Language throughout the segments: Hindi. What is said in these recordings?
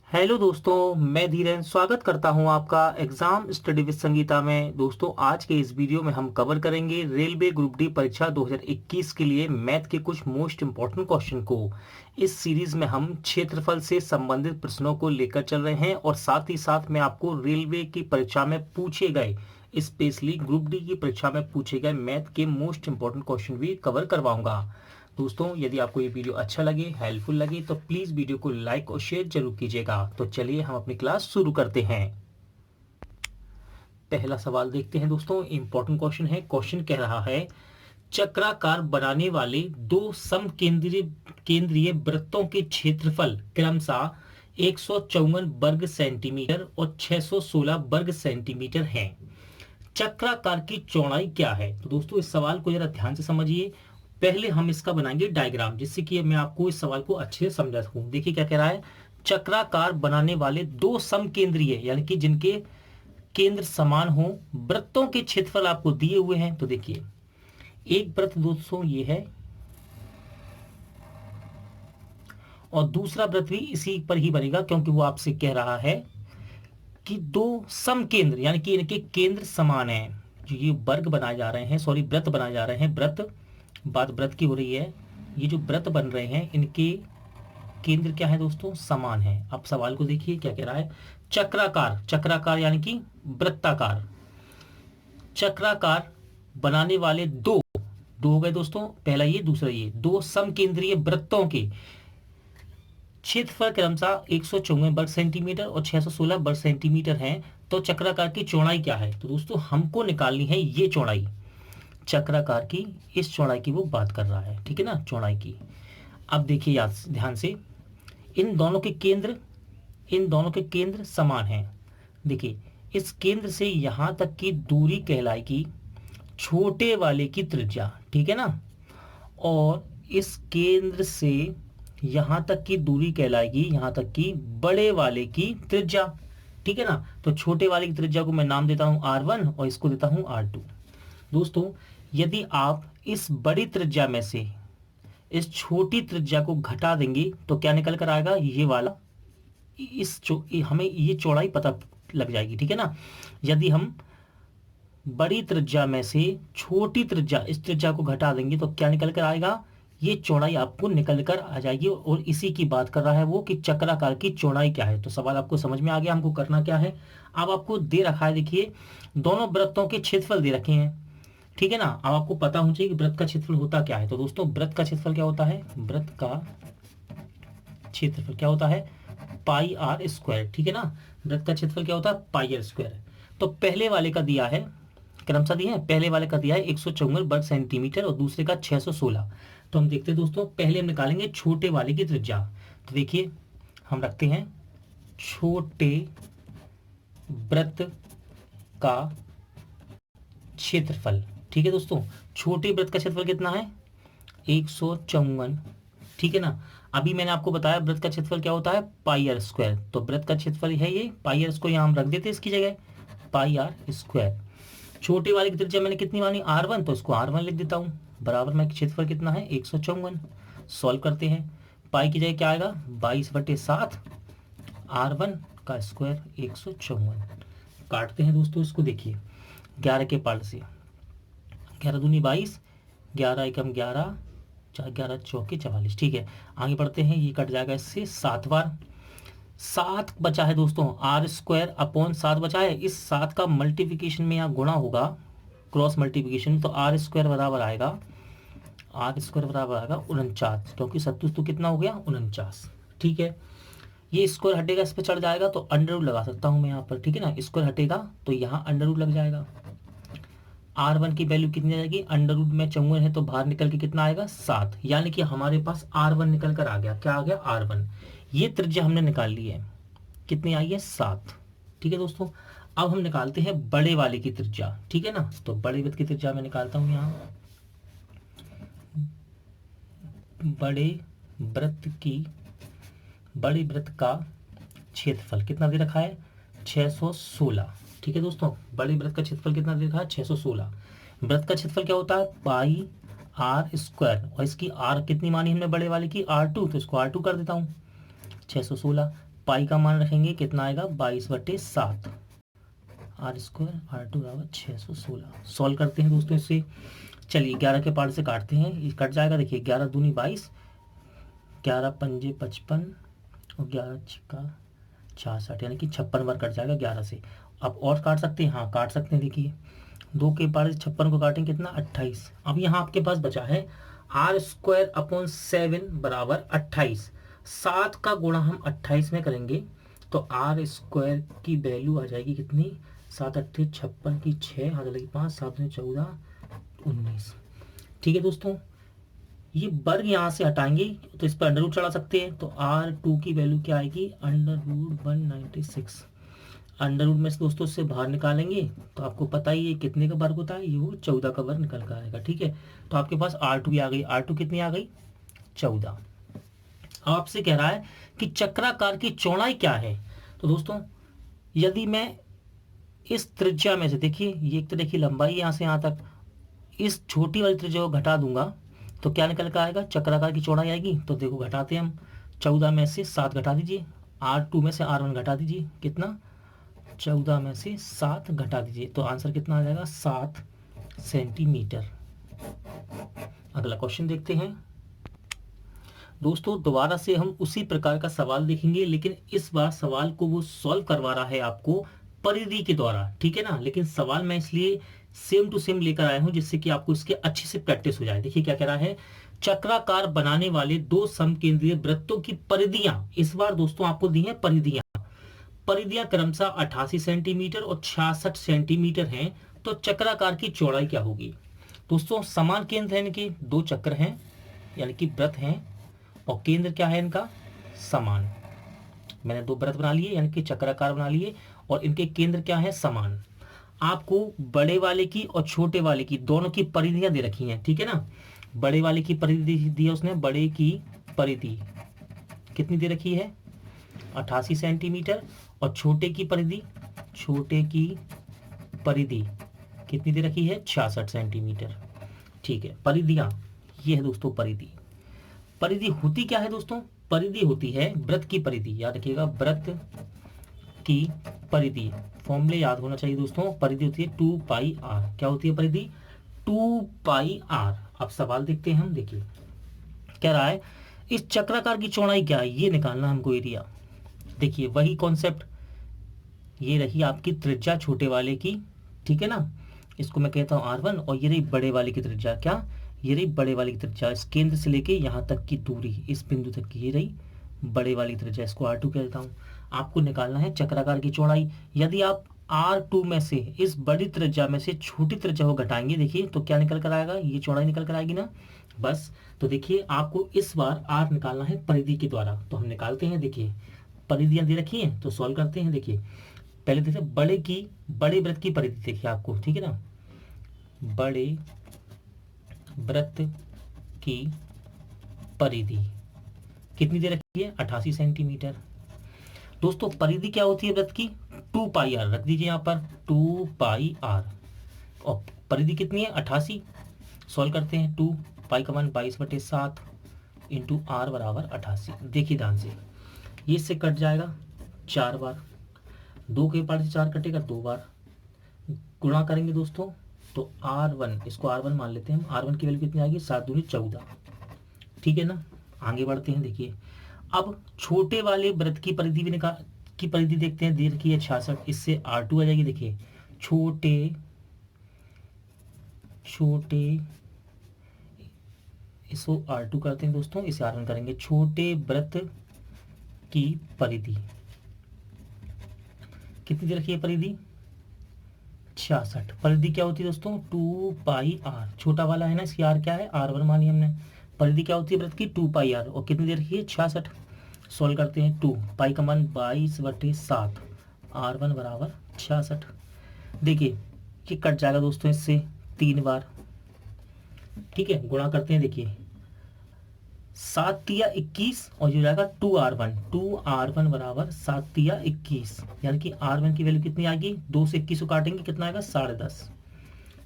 हेलो दोस्तों, मैं धीरेन स्वागत करता हूं आपका एग्जाम स्टडी विद संगीता में। दोस्तों, आज के इस वीडियो में हम कवर करेंगे रेलवे ग्रुप डी परीक्षा 2021 के लिए मैथ के कुछ मोस्ट इंपॉर्टेंट क्वेश्चन को। इस सीरीज में हम क्षेत्रफल से संबंधित प्रश्नों को लेकर चल रहे हैं और साथ ही साथ मैं आपको रेलवे की परीक्षा में पूछे गए, स्पेशली ग्रुप डी की परीक्षा में पूछे गए मैथ के मोस्ट इंपॉर्टेंट क्वेश्चन भी कवर करवाऊंगा। दोस्तों, यदि आपको ये वीडियो अच्छा लगे, हेल्पफुल लगे, तो प्लीज़ वीडियो को लाइक और शेयर जरूर कीजिएगा। तो चलिए हम अपनी क्लास शुरू करते हैं। पहला सवाल देखते हैं दोस्तों, इंपॉर्टेंट क्वेश्चन है। क्वेश्चन कह रहा है, चक्राकार बनाने वाले दो केंद्रीय वृत्तों के क्षेत्रफल क्रमशः 154 वर्ग सेंटीमीटर और 616 वर्ग सेंटीमीटर हैं। चक्राकार की चौड़ाई क्या है? तो दोस्तों, इस सवाल को जरा ध्यान से समझिए। पहले हम इसका बनाएंगे डायग्राम, जिससे कि मैं आपको इस सवाल को अच्छे से समझा सकूं। देखिए क्या कह रहा है, चक्राकार बनाने वाले दो समकेंद्रीय यानी कि जिनके केंद्र समान हो वृत्तों के क्षेत्रफल आपको दिए हुए हैं। तो देखिए, एक वृत्त दोस्तों ये है और दूसरा वृत्त भी इसी पर ही बनेगा, क्योंकि वो आपसे कह रहा है कि दो समकेंद्र यानी कि इनके केंद्र समान है। जो ये वर्ग बनाए जा रहे हैं, सॉरी वृत्त बनाए जा रहे हैं, बात व्रत की हो रही है। ये जो व्रत बन रहे हैं इनके केंद्र क्या है दोस्तों? समान है। अब सवाल को देखिए क्या कह रहा है, चक्राकार यानी कि वृत्ताकार, चक्राकार बनाने वाले दो हो गए दोस्तों, पहला ये दूसरा ये, दो समकेंद्रीय वृत्तों के क्षेत्रफल क्रमशः 154 वर्ग सेंटीमीटर और 616 वर्ग सेंटीमीटर हैं। तो चक्राकार की चौड़ाई क्या है? तो दोस्तों, हमको निकालनी है ये चौड़ाई, चक्राकार की इस चौड़ाई की वो बात कर रहा है, ठीक है ना, चौड़ाई की। अब देखिए याद ध्यान से, इन दोनों के केंद्र समान हैं। देखिए, इस केंद्र से यहां तक की दूरी कहलाएगी छोटे वाले की त्रिज्या, ठीक है ना, और इस केंद्र से यहां तक की दूरी कहलाएगी यहां तक की बड़े वाले की त्रिज्या, ठीक है ना। तो छोटे वाले की त्रिज्या को मैं नाम देता हूं R1 और इसको देता हूं R2। दोस्तों, यदि आप इस बड़ी त्रिज्या में से इस छोटी त्रिज्या को घटा देंगे तो क्या निकल कर आएगा? ये वाला, हमें ये चौड़ाई पता लग जाएगी, ठीक है ना। यदि हम बड़ी त्रिज्या में से छोटी त्रिज्या, इस त्रिज्या को घटा देंगे तो क्या निकल कर आएगा? ये चौड़ाई आपको निकल कर आ जाएगी। और इसी की बात कर रहा है वो कि चक्राकार की चौड़ाई क्या है। तो सवाल आपको समझ में आ गया, हमको करना क्या है। अब आपको दे रखा है, देखिए दोनों वृत्तों के क्षेत्रफल दे रखे हैं, ठीक है ना। अब आपको पता होना चाहिए कि वृत्त का क्षेत्रफल होता क्या है। तो दोस्तों, वृत्त का क्षेत्रफल क्या होता है? वृत्त का क्षेत्रफल क्या होता है? पाई आर स्क्वायर, ठीक है ना। वृत्त का क्षेत्रफल क्या होता है? पाई आर स्क्वायर। तो पहले वाले का दिया है, क्रमशः दिया है, पहले वाले का दिया है 154 वर्ग सेंटीमीटर और दूसरे का 616। तो हम देखते हैं दोस्तों, पहले हम निकालेंगे छोटे वाले की त्रिज्या। तो देखिए, हम रखते हैं छोटे वृत्त का क्षेत्रफल, ठीक है दोस्तों। छोटे वृत्त का क्षेत्रफल कितना है? 154, ठीक है ना। अभी मैंने आपको बताया वृत्त का क्षेत्रफल क्या होता है? पाई आर स्क्वायर। तो वृत्त का क्षेत्रफल है ये पाई आर स्क्वायर, यहाँ हम रख देते हैं इसकी जगह पाई आर स्क्वायर। छोटे वाले की त्रिज्या मैंने कितनी मानी? R1, तो इसको R1 लिख देता हूँ, बराबर में क्षेत्रफल कितना है? 154। सॉल्व करते हैं, पाई की जगह क्या आएगा? 22/7, R1 का स्क्वायर 154। काटते हैं दोस्तों इसको, देखिए 11 के पार्ट से, 11 दूनी 22, 11 एकम 11, 11 चौके 44, ठीक है। आगे बढ़ते हैं, ये कट जाएगा इससे 7 बार, 7 बचा है दोस्तों, आर स्क्वायर अपॉन 7 बचा है। इस 7 का मल्टीप्लिकेशन में यहाँ गुणा होगा, क्रॉस मल्टीप्लिकेशन, तो आर स्क्वायर बराबर आएगा 49, क्योंकि 27 तो कितना हो गया? 49, ठीक है। ये स्क्वायर हटेगा, इस पर चढ़ जाएगा तो अंडर रूट लगा सकता हूँ मैं यहाँ पर, ठीक है ना। स्क्वायर हटेगा तो यहाँ अंडर रूट लग जाएगा। R1 की वैल्यू कितनी आ जाएगी? अंडर रूट में 54 है तो बाहर निकल के कितना आएगा? 7, यानी कि हमारे पास R1 निकल कर आ गया। क्या आ गया? R1। ये त्रिज्या हमने निकाल ली है, कितनी आई है? 7, ठीक है दोस्तों। अब हम निकालते हैं बड़े वाले की त्रिज्या, ठीक है ना। तो बड़े वृत्त की त्रिज्या मैं निकालता हूँ यहाँ, बड़े वृत्त का क्षेत्रफल कितना दे रखा है? 616, ठीक है दोस्तों। बड़े वृत्त का क्षेत्रफल कितना दे रखा है? 616। वृत्त का क्षेत्रफल क्या होता है? पाई आर स्क्वायर, और इसकी आर कितनी मानी हमने बड़े वाले की? R2, तो इसको R2 कर देता हूँ। 616 पाई का मान रखेंगे कितना आएगा 22/7 आर स्क्वायर R2 बराबर 616। सॉल्व करते हैं दोस्तों इससे। चलिए 11 के पार्ट से काटते हैं, ये कट जाएगा। देखिए 11 दूनी 22, 11 पंजे 55 और 11 छिक्का 66, यानी कि 56 बार कट जाएगा 11 से। अब और काट सकते हैं, हाँ काट सकते हैं। देखिए 2 के पार्ट से 56 को काटेंगे कितना 28। अब यहाँ आपके पास बचा है R²/7 बराबर 28। 7 का गुणा हम 28 में करेंगे तो R² की वैल्यू आ जाएगी कितनी 7 8 56 की 6 हाथ लगी 5 7 14 19। ठीक है दोस्तों, ये वर्ग यहाँ से हटाएंगे तो इस पर अंडर रूट चढ़ा सकते हैं। तो R2 की वैल्यू क्या आएगी √196। अंडर रूट में से दोस्तों से बाहर निकालेंगे तो आपको पता ही है कितने का वर्ग होता है, ये वो 14 का वर्ग निकल कर आएगा। ठीक है, तो आपके पास R2 भी आ गई। R2 कितनी आ गई 14। आपसे कह रहा है कि चक्राकार की चौड़ाई क्या है। तो दोस्तों यदि मैं इस त्रिज्या में से, देखिए ये एक तो देखिए लंबाई यहाँ से यहाँ तक, इस छोटी वाली त्रिज्या को घटा दूंगा तो क्या निकल कर आएगा चक्राकार की चौड़ाई आएगी। तो देखो घटाते हैं हम, 14 में से 7 घटा दीजिए, R2 में से R1 घटा दीजिए, कितना 14 में से 7 घटा दीजिए तो आंसर कितना आ जाएगा 7 सेंटीमीटर। अगला क्वेश्चन देखते हैं दोस्तों। दोबारा से हम उसी प्रकार का सवाल देखेंगे, लेकिन इस बार सवाल को वो सॉल्व करवा रहा है आपको परिधि के द्वारा। ठीक है ना, लेकिन सवाल मैं इसलिए सेम टू सेम लेकर आया हूं जिससे कि आपको इसके अच्छे से प्रैक्टिस हो जाए। देखिए क्या कह रहा है, चक्राकार बनाने वाले 2 समकेंद्रीय वृत्तों की परिधियां, इस बार दोस्तों आपको दी है परिधियां। परिधियां क्रमशः 88 सेंटीमीटर और 66 सेंटीमीटर हैं, तो चक्राकार की चौड़ाई क्या होगी। दोस्तों समान केंद्र है, इनके 2 चक्र हैं यानी कि वृत्त हैं और केंद्र क्या है इनका समान। मैंने 2 वृत्त बना लिए यानी कि चक्राकार बना लिए और इनके केंद्र क्या है समान। आपको बड़े वाले की और छोटे वाले की दोनों की परिधियां दे रखी हैं। ठीक है ना, बड़े वाले की परिधि दी है उसने, बड़े की परिधि कितनी दे रखी है 88 सेंटीमीटर और छोटे की परिधि कितनी दे रखी है 66 सेंटीमीटर। ठीक है, परिधियां ये है दोस्तों परिधि। परिधि होती क्या है दोस्तों, परिधि होती है वृत्त की परिधि, याद रखिएगा वृत्त की परिधि। फॉर्मूले याद होना चाहिए दोस्तों। परिधि होती है 2πr। क्या होती है परिधि 2πr। अब सवाल देखते हैं हम। देखिए कह रहा है इस चक्राकार की चौड़ाई क्या है ये निकालना हमको एरिया। देखिए वही कॉन्सेप्ट, ये रही आपकी त्रिज्या छोटे वाले की, ठीक है ना, इसको मैं कहता हूँ R1 और ये रही बड़े वाले की त्रिज्या, क्या ये रही बड़े वाले की त्रिज्या, इस केंद्र से लेके यहाँ तक की दूरी, इस बिंदु तक की ये रही बड़े वाली त्रिज्या, इसको R2 कहता हूँ। आपको निकालना है चक्राकार की चौड़ाई। यदि आप R2 में से इस बड़ी त्रिज्या में से छोटी त्रिज्या को घटाएंगे देखिए तो क्या निकल कर आएगा, ये चौड़ाई निकल कर आएगी ना बस। तो देखिए आपको इस बार R निकालना है परिधि के द्वारा, तो हम निकालते हैं। देखिए परिधियां दे रखी हैं तो सॉल्व करते हैं। देखिए पहले देखिए बड़े वृत्त की परिधि देखिए आपको, ठीक है ना, बड़े वृत्त की परिधि कितनी दे रखी है 88 सेंटीमीटर। दोस्तों परिधि क्या होती है वृत्त की 2πr, रख दीजिए यहाँ पर 2πr और परिधि कितनी है 88। सॉल्व करते हैं, 2 पाई का मान 22/7 इंटू r बराबर 88। देखिए ध्यान से, ये इससे कट जाएगा 4 बार, 2 के पार्ट से 4 कटेगा 2 बार, गुणा करेंगे दोस्तों तो R1, इसको R1 मान लेते हैं हम। R1 की वैल्यू कितनी आएगी 7 दूनी 14। ठीक है ना, आगे बढ़ते हैं। देखिए अब छोटे वाले वृत्त की परिधि भी की परिधि देखते हैं, दे रखी है 66, इससे R2 आ जाएगी। देखिए छोटे इसको R2 करते हैं दोस्तों, इसे R1 करेंगे। छोटे वृत्त की परिधि कितनी दे रखी है परिधि 66। परिधि क्या होती है दोस्तों 2πr, छोटा वाला है ना इसकी R क्या है R1 मानी हमने। परिधि क्या होती है वृत्त की 2πr और कितनी दे रखी है 66। सॉल्व करते हैं, 2 पाई का मान 22/7 R1 बराबर 66। देखिए ये कट जाएगा दोस्तों इससे 3 बार, ठीक है, गुणा करते हैं। देखिए 7 तिया 21 और ये हो जाएगा 2R1 बराबर 7 तिया 21, यानी कि R1 की वैल्यू कितनी आएगी 2 से 21 को काटेंगे कितना आएगा 10.5।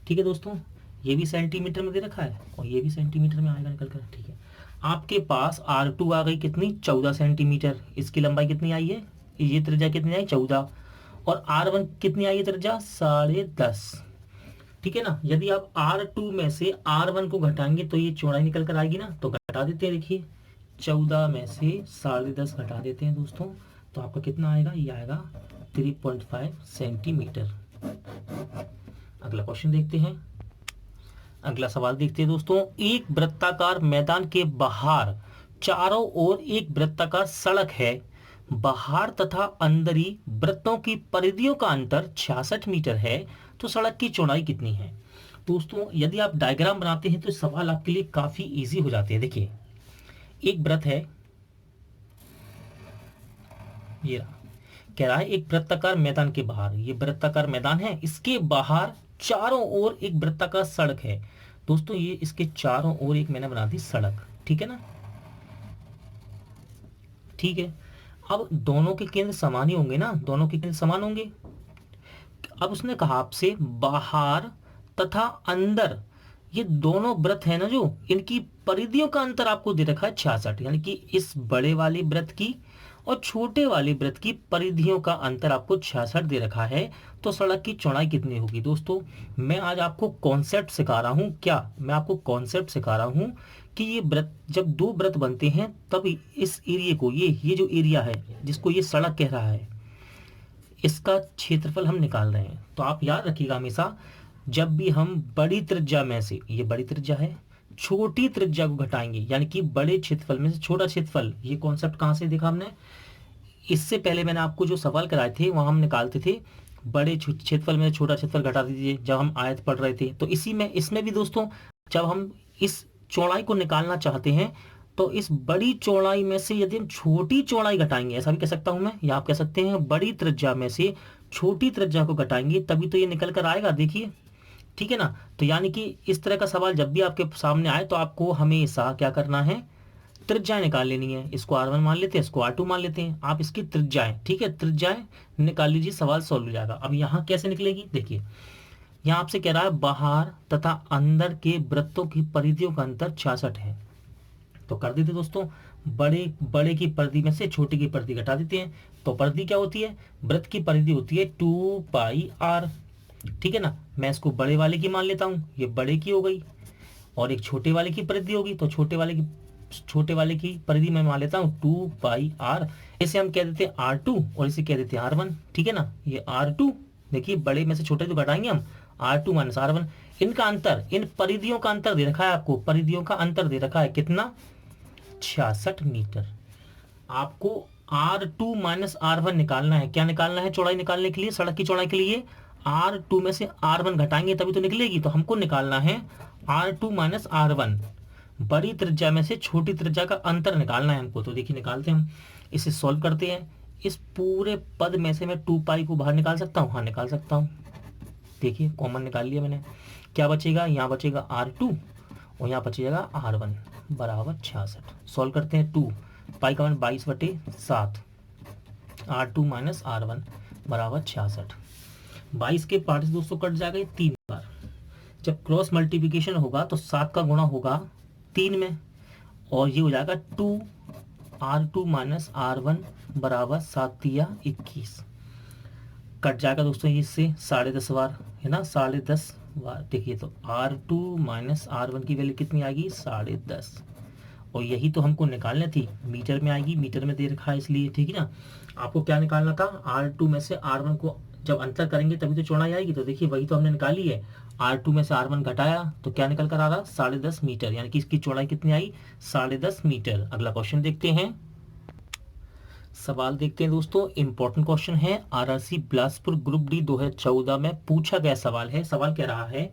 ठीक है दोस्तों, ये भी सेंटीमीटर में दे रखा है और ये भी सेंटीमीटर में आएगा निकल कर। ठीक है, आपके पास R2 आ गई कितनी 14 सेंटीमीटर, इसकी लंबाई कितनी आई है, ये त्रिज्या कितनी आई 14, और R1 कितनी आई है त्रिज्या 10.5। ठीक है ना। यदि आप R2 में से R1 को घटाएंगे तो ये चौड़ाई निकल कर आएगी ना, तो घटा देते हैं। देखिए 14 में से 10.5 घटा देते हैं दोस्तों, तो आपका कितना आएगा, ये आएगा 3.5 सेंटीमीटर। अगला क्वेश्चन देखते हैं। अगला सवाल देखते हैं दोस्तों। एक वृत्ताकार मैदान के बाहर चारों ओर एक वृत्ताकार सड़क है, बाहर तथा अंदरी वृत्तों की परिधियों का अंतर 66 मीटर है, तो सड़क की चौड़ाई कितनी है। दोस्तों यदि आप डायग्राम बनाते हैं तो सवाल आपके लिए काफी इजी हो जाते हैं। देखिए एक वृत्त है, ये रहा, कह रहा है एक वृत्ताकार मैदान के बाहर, ये वृत्ताकार मैदान है, इसके बाहर चारों ओर एक वृत्ताकार सड़क है। दोस्तों ये इसके चारों ओर एक मैंने बना दी सड़क, ठीक है ना, ठीक है। अब दोनों के केंद्र समान ही होंगे ना, दोनों के केंद्र समान होंगे। अब उसने कहा आपसे बाहर तथा अंदर, ये दोनों वृत्त है ना जो, इनकी परिधियों का अंतर आपको दे रखा है 66, यानी कि इस बड़े वाले वृत्त की और छोटे वाले वृत्त की परिधियों का अंतर आपको 66 दे रखा है, तो सड़क की चौड़ाई कितनी होगी। दोस्तों मैं आज आपको कॉन्सेप्ट सिखा रहा हूँ, क्या मैं आपको कॉन्सेप्ट सिखा रहा हूँ कि ये वृत्त, जब दो वृत्त बनते हैं तब इस एरिया को, ये जो एरिया है जिसको ये सड़क कह रहा है, इसका क्षेत्रफल हम निकाल रहे हैं। तो आप याद रखिएगा हमेशा, जब भी हम बड़ी त्रिज्या में से, ये बड़ी त्रिज्या है, छोटी त्रिज्या को घटाएंगे, यानी कि बड़े क्षेत्रफल में से छोटा क्षेत्रफल, ये कॉन्सेप्ट कहाँ से देखा हमने, इससे पहले मैंने आपको जो सवाल कराए थे वहां हम निकालते थे बड़े क्षेत्रफल में छोटा क्षेत्रफल घटा दीजिए, जब हम आयत पढ़ रहे थे। तो इसी में इसमें भी दोस्तों जब हम इस चौड़ाई को निकालना चाहते हैं तो इस बड़ी चौड़ाई में से यदि हम छोटी चौड़ाई घटाएंगे, ऐसा भी कह सकता हूं मैं, या आप कह सकते हैं बड़ी त्रिज्या में से छोटी त्रिज्या को घटाएंगे तभी तो ये निकल कर आएगा। देखिए ठीक है ना। तो यानी कि इस तरह का सवाल जब भी आपके सामने आए तो आपको हमेशा क्या करना है, त्रिज्याएं निकाल लेनी है। इसको R1 मान लेते हैं, इसको R2 मान लेते हैं, आप इसकी त्रिज्याएं, ठीक है, त्रिज्याएं निकाल लीजिए, सवाल सॉल्व हो जाएगा। अब यहाँ कैसे निकलेगी, देखिए यहाँ आपसे कह रहा है बाहर तथा अंदर के वृत्तों की परिधियों का अंतर 66 है, तो कर देते दोस्तों, बड़े की परिधि में से छोटे की परिधि घटा देते हैं। तो परिधि क्या होती है, वृत्त की परिधि होती है 2πr, ठीक है ना। मैं इसको बड़े वाले की मान लेता हूँ, ये बड़े की हो गई, और एक छोटे वाले की परिधि होगी, तो छोटे वाले की परिधि मैं मान लेता हूँ 2πr। इसे हम कह देते हैं R2 और इसे कह देते हैं R1, ठीक है ना। ये R2, देखिए बड़े में से छोटे तो घटाएंगे हम, R2 माइनस R1, इनका अंतर, इन परिधियों का अंतर दे रखा है आपको, परिधियों का अंतर दे रखा है कितना, 66 मीटर। आपको R2 माइनस R1 निकालना है, क्या निकालना है, चौड़ाई निकालने के लिए, सड़क की चौड़ाई के लिए R2 में से R1 घटाएंगे तभी तो निकलेगी। तो हमको निकालना है R2 माइनस R1, बड़ी त्रिज्या में से छोटी त्रिज्या का अंतर निकालना है हमको। तो देखिए निकालते हैं हम, इसे सॉल्व करते हैं। इस पूरे पद में से मैं 2π को बाहर निकाल सकता हूँ, हाँ निकाल सकता हूँ। देखिए कॉमन निकाल लिया मैंने, क्या बचेगा, यहाँ बचेगा R2 और यहाँ बचेगा R1 बराबर 66। सॉल्व करते हैं, 2π का मान 22/7, R2 माइनस R1 बराबर 66। 22 के पार्ट से दोस्तों कट जाएगा 3 बार। जब क्रॉस मल्टीप्लिकेशन होगा तो 7 का गुणा होगा 3 में, और ये हो जाएगा 2R2 माइनस R1 बराबर 7 या 21, कट जाएगा दोस्तों इससे 10.5 बार, है ना, 10.5 बार। देखिए तो R2 माइनस R1 की वैल्यू कितनी आएगी, 10.5, और यही तो हमको निकालनी थी, मीटर में आएगी, मीटर में दे रखा है इसलिए, ठीक है ना। आपको क्या निकालना था, R2 में से R1 को जब अंतर करेंगे तभी तो चौड़ाई आएगी। तो देखिए वही तो हमने निकाली है, R2 में से R1 घटाया तो क्या निकल कर आ रहा, 10.5 मीटर, यानी कि इसकी चौड़ाई कितनी आई, 10.5 मीटर। अगला क्वेश्चन देखते हैं, सवाल देखते हैं दोस्तों, इंपॉर्टेंट क्वेश्चन है, RRC बिलासपुर ग्रुप डी 2014 में पूछा गया सवाल है। सवाल कह रहा है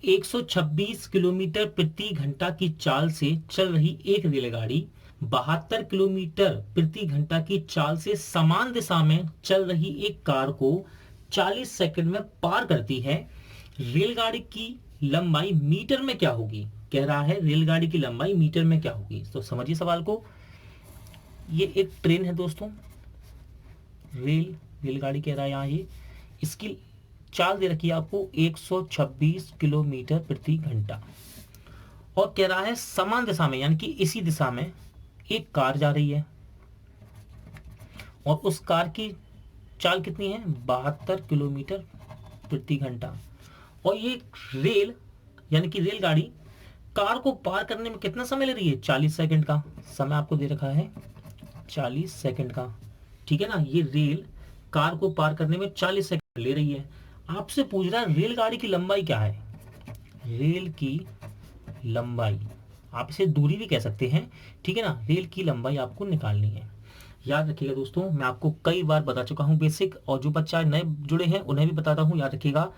126 किलोमीटर प्रति घंटा की चाल से चल रही एक रेलगाड़ी 72 किलोमीटर प्रति घंटा की चाल से समान दिशा में चल रही एक कार को 40 सेकंड में पार करती है। रेलगाड़ी की लंबाई मीटर में क्या होगी, कह रहा है रेलगाड़ी की लंबाई मीटर में क्या होगी। तो समझिए सवाल को, ये एक ट्रेन है दोस्तों, रेलगाड़ी कह रहा है यहाँ, ये इसकी चाल दे रखी है आपको 126 किलोमीटर प्रति घंटा, और कह रहा है समान दिशा में, यानी कि इसी दिशा में एक कार जा रही है और उस कार की चाल कितनी है, 72 किलोमीटर प्रति घंटा। और ये रेल यानी कि रेलगाड़ी कार को पार करने में कितना समय ले रही है, 40 सेकंड का समय आपको दे रखा है, 40 सेकंड का। ठीक है ना, ये रेल कार को पार करने में 40 सेकंड ले रही है। आपसे पूछ रहा है रेलगाड़ी की लंबाई क्या है, रेल की लंबाई, आप इसे दूरी भी कह सकते हैं। ठीक है ना, रेल की लंबाई आपको निकालनी है। याद रखिएगा दोस्तों, मैं आपको कई बार बता चुका हूं बेसिक, और जो बच्चा नए जुड़े हैं उन्हें भी बताता हूं। याद रखिएगा,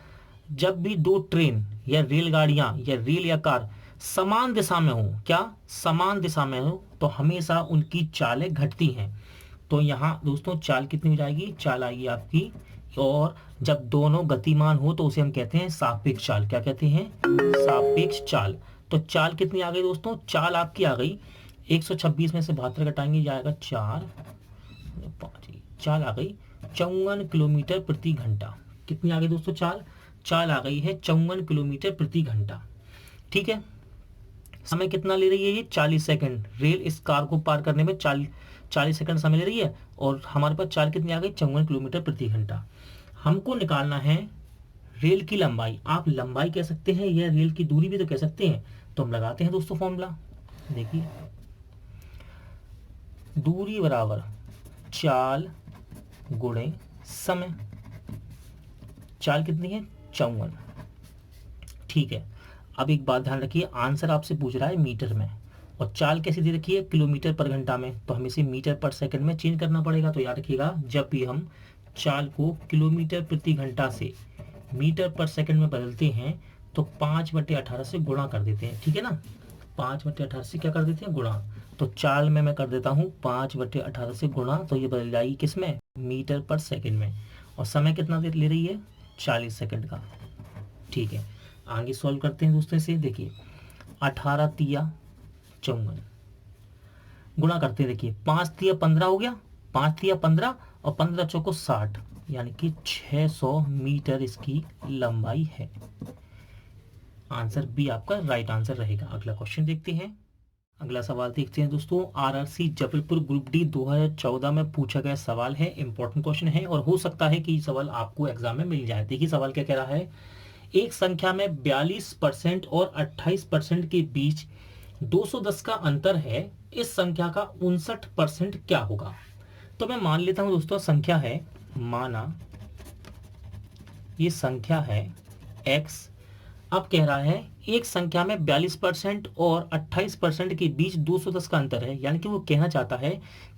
जब भी दो ट्रेन या रेलगाड़ियां या रेल या कार समान दिशा में हो, क्या समान दिशा में हो, तो हमेशा उनकी चालें घटती हैं। तो यहाँ दोस्तों चाल कितनी हो जाएगी, चाल आएगी आपकी, और जब दोनों गतिमान हो तो उसे हम कहते हैं सापेक्ष चाल। क्या कहते हैं, सापेक्ष चाल। तो चाल कितनी आ गई दोस्तों, चाल आपकी आ गई 126 में से 72 घटाएंगे, जाएगा 4 5, चाल आ गई 54 किलोमीटर प्रति घंटा। कितनी आ गई दोस्तों चाल, चाल आ गई है 54 किलोमीटर प्रति घंटा। ठीक है, समय कितना ले रही है ये, 40 सेकंड। रेल इस कार को पार करने में 40 सेकंड समय ले रही है, और हमारे पास चाल कितनी आ गई, 54 किलोमीटर प्रति घंटा। हमको निकालना है रेल की लंबाई। आप लंबाई कह सकते हैं या रेल की दूरी भी तो कह सकते हैं। तो हम लगाते हैं दोस्तों फॉर्मूला, देखिए दूरी बराबर चाल गुणे समय। चाल कितनी है, 54। ठीक है, अब एक बात ध्यान रखिए, आंसर आपसे पूछ रहा है मीटर में, और चाल कैसे दे रखी है, किलोमीटर पर घंटा में, तो हमें इसे मीटर पर सेकंड में चेंज करना पड़ेगा। तो याद रखिएगा, जब भी हम चाल को किलोमीटर प्रति घंटा से मीटर पर सेकंड में बदलते हैं तो 5/18 से गुणा कर देते हैं। ठीक है ना, 5/18 से क्या कर देते हैं, गुणा। तो चाल में मैं कर देता हूँ 5/18 से गुणा, तो ये बदल जाएगी किस में, मीटर पर सेकंड में। और समय कितना देर ले रही है, 40 सेकंड का। ठीक है, आगे सॉल्व करते हैं दोस्तों इसे। देखिए 18 तिया 54 गुणा करते हैं, देखिए 5 तिया 15 हो गया, 5 तिया 15 और 15 चौको 60, यानी कि 600 मीटर इसकी लंबाई है। आंसर बी आपका राइट आंसर रहेगा। अगला क्वेश्चन देखते हैं। अगला सवाल देखते हैं दोस्तों, आरआरसी जबलपुर ग्रुप डी 2014 में पूछा गया सवाल है, इंपॉर्टेंट क्वेश्चन है, और हो सकता है कि सवाल आपको एग्जाम में मिल जाए। देखिए सवाल क्या कह रहा है, एक संख्या में 42% और 28% के बीच 210 का अंतर है, इस संख्या का 59% क्या होगा। तो मैं मान लेता हूं दोस्तों, संख्या है, माना ये संख्या है x। अब कह रहा है एक संख्या में 42% और 28% के बीच 210 का अंतर है, यानी कि वो कहना चाहता है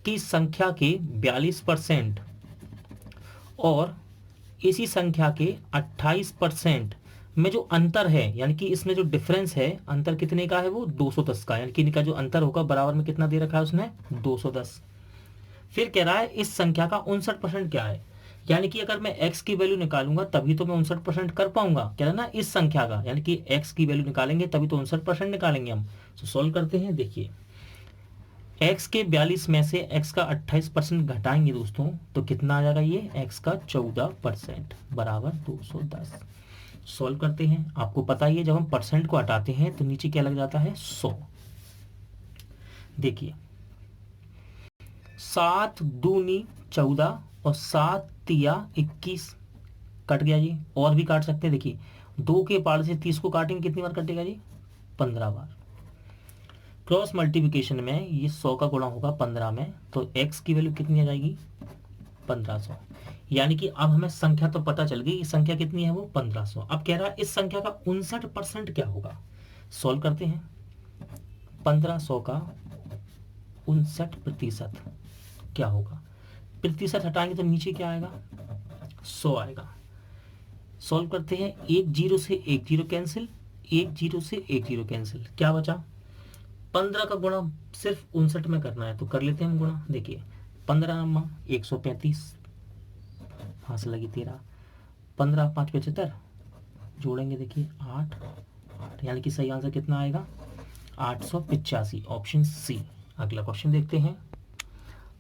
कि संख्या के 42% और इसी संख्या के 28% में जो अंतर है, यानी कि इसमें जो डिफरेंस है, अंतर कितने का है, वो 210 का, यानी कि इनका जो अंतर होगा बराबर में कितना दे रखा है उसने, 210। फिर कह रहा है इस संख्या का 59% क्या है, यानी कि अगर मैं x की वैल्यू निकालूंगा तभी तो मैं 59% कर पाऊंगा। कह रहा है ना इस संख्या का, यानी कि x की वैल्यू निकालेंगे तभी तो 59% निकालेंगे हम। तो सॉल्व करते हैं, देखिए x के 42 में से x का 28% घटाएंगे दोस्तों, तो कितना आ जाएगा ये, x का 14% बराबर 210। सॉल्व करते हैं, आपको पता ही है जब हम परसेंट को हटाते हैं तो नीचे क्या लग जाता है, 100। देखिए 7 दूनी 14 और 7 तिया 21 कट गया जी, और भी काट सकते हैं। देखिए 2 के पार से 30 को काटेंगे, कितनी बार कटेगा जी, 15 बार। क्रॉस मल्टीप्लिकेशन में ये 100 का गुणा होगा 15 में, तो x की वैल्यू कितनी आ जाएगी, 1500। यानी कि अब हमें संख्या तो पता चल गई, संख्या कितनी है, वो 1500। अब कह रहा है इस संख्या का 59% क्या होगा। सॉल्व करते हैं, 1500 का 59% क्या होगा, प्रतिशत हटाएंगे तो नीचे क्या आएगा, 100 आएगा। सॉल्व करते हैं, 1 0 से 1 0 कैंसिल, 1 0 से 1 0 कैंसिल, क्या बचा, 15 का गुणा सिर्फ 59 में करना है, तो कर लेते हैं हम गुणा। देखिए 15 135, हाँ से लगी 13, 15 5 75, जोड़ेंगे देखिए 8 8, यानी कि सही आंसर कितना आएगा, 885, ऑप्शन सी। अगला क्वेश्चन देखते हैं।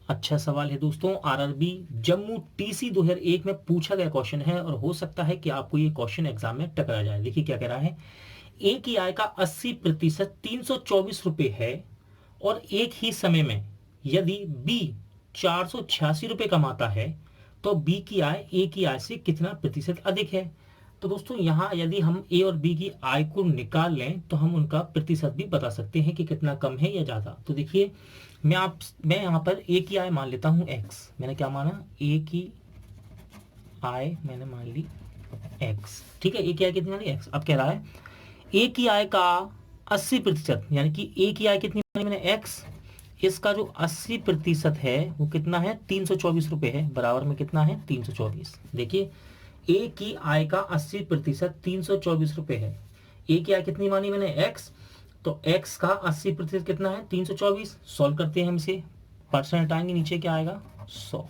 अच्छा सवाल है दोस्तों, आरआरबी जम्मू टीसी 2001 में पूछा गया क्वेश्चन है, और हो सकता है कि आपको ये क्वेश्चन एग्जाम में टकरा जाए। देखिए क्या कह रहा है, ए की आय का 80% 324 रुपए है और एक ही समय में यदि बी 486 रुपए कमाता है तो बी की आय ए की आय से कितना प्रतिशत अधिक है। तो दोस्तों यहाँ यदि हम ए और बी की आय को निकाल लें तो हम उनका प्रतिशत भी बता सकते हैं कि कितना कम है या ज़्यादा। तो देखिए मैं यहाँ पर ए की आय मान लेता हूँ एक्स। मैंने क्या माना, ए की आय मैंने मान ली एक्स। ठीक है, ए की आय कितनी मानी, एक्स। अब कह रहा है ए की आय का 80%, यानी कि ए की आय कितनी मानी मैंने, एक्स। इसका जो 80% है वो कितना है, 324 रुपए है। बराबर में कितना है, 324। देखिए ए की आय का 80% 324 रुपए है। ए की आय कितनी मानी मैंने, एक्स। तो एक्स का 80% कितना है, 324। सॉल्व करते हैं हम इसे, परसेंट हटाएंगे, नीचे क्या आएगा, 100।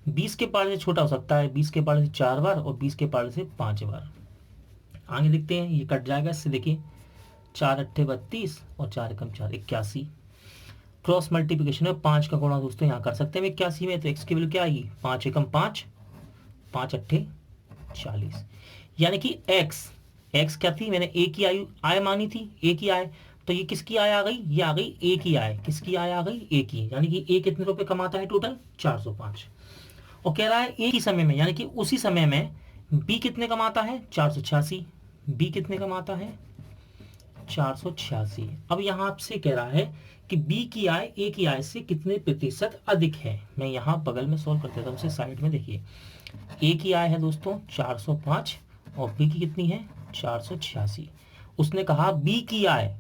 20 के पार से छोटा हो सकता है, 20 के पार से 4 बार और 20 के पार से 5 बार। आगे देखते हैं, ये कट जाएगा इससे। देखिए 4 अट्ठे 32 और 4 एकम 4, 81। क्रॉस मल्टीप्लिकेशन में 5 का गुणा दोस्तों यहाँ कर सकते हैं 81 में। तो एक्स की वैल्यू क्या आएगी, 5 एकम 5, 5 अट्ठे 40। यानी कि एक्स क्या थी, मैंने ए की आय मानी थी, ए की आय। तो ये किसकी आय आ गई, ये आ गई ए की आय। किसकी आय आ गई, ए की। यानी कि ए कितने रुपए कमाता है टोटल, 405। और कह रहा है एक ही समय में, यानी कि उसी समय में बी कितने कमाता है, 486। बी कितने कमाता है, 486। अब यहाँ आपसे कह रहा है कि बी की आय ए की आय से कितने प्रतिशत अधिक है। मैं यहाँ बगल में सॉल्व कर देता हूँ उसे साइड में। देखिए ए की आय है दोस्तों 405 और बी की कितनी है, 486। उसने कहा बी की आय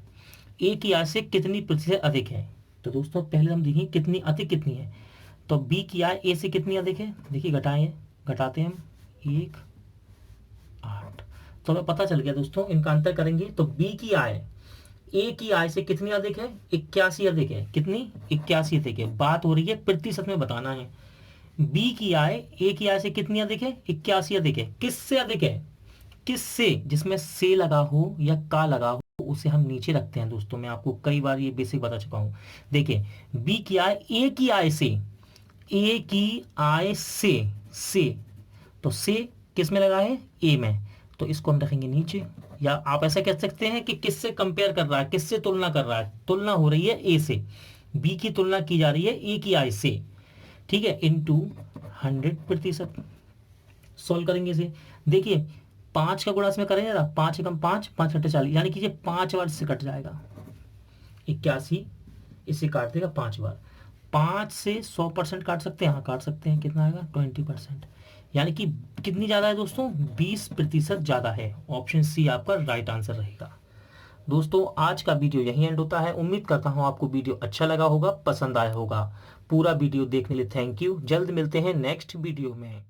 ए की आय से कितनी प्रतिशत अधिक है। तो दोस्तों पहले हम देखें कितनी अधिक कितनी है। तो बी की आय ए से कितनी अधिक है, देखिए घटाते हैं हम, 1 8। तो हमें पता चल गया दोस्तों, इनका अंतर करेंगे तो बी की आय ए की आय से कितनी अधिक है, 81 अधिक है। कितनी, 81 अधिक है। बात हो रही है प्रतिशत में बताना है। बी की आय ए की आय से कितनी अधिक है, 81 अधिक है। किससे अधिक है, किससे, जिसमें से लगा हो या का लगा हो उसे हम नीचे रखते हैं दोस्तों। मैं आपको कई बार ये बेसिक बता चुका हूं। देखिए बी की आय ए की आय से, ए की आय से तो से किस में लगा है, ए में। तो इसको हम रखेंगे नीचे। या आप ऐसा कह सकते हैं कि किससे कंपेयर कर रहा है, किससे तुलना कर रहा है, तुलना हो रही है ए से। बी की तुलना की जा रही है ए की आय से, ठीक है, इनटू 100%। सॉल्व करेंगे इसे। देखिए 5 का गुणा इसमें करें जरा, 5 एकम 5, 5 अट्ठे 40। यानी कि ये 5 बार से कट जाएगा, 81 इसे काट देगा 5 बार। 5 से 100% काट सकते हैं, हाँ काट सकते हैं। कितना आएगा, 20%। यानी कि कितनी ज़्यादा है दोस्तों, 20% ज़्यादा है। ऑप्शन सी आपका राइट आंसर रहेगा। दोस्तों आज का वीडियो यहीं एंड होता है। उम्मीद करता हूँ आपको वीडियो अच्छा लगा होगा, पसंद आया होगा। पूरा वीडियो देखने के लिए थैंक यू। जल्द मिलते हैं नेक्स्ट वीडियो में।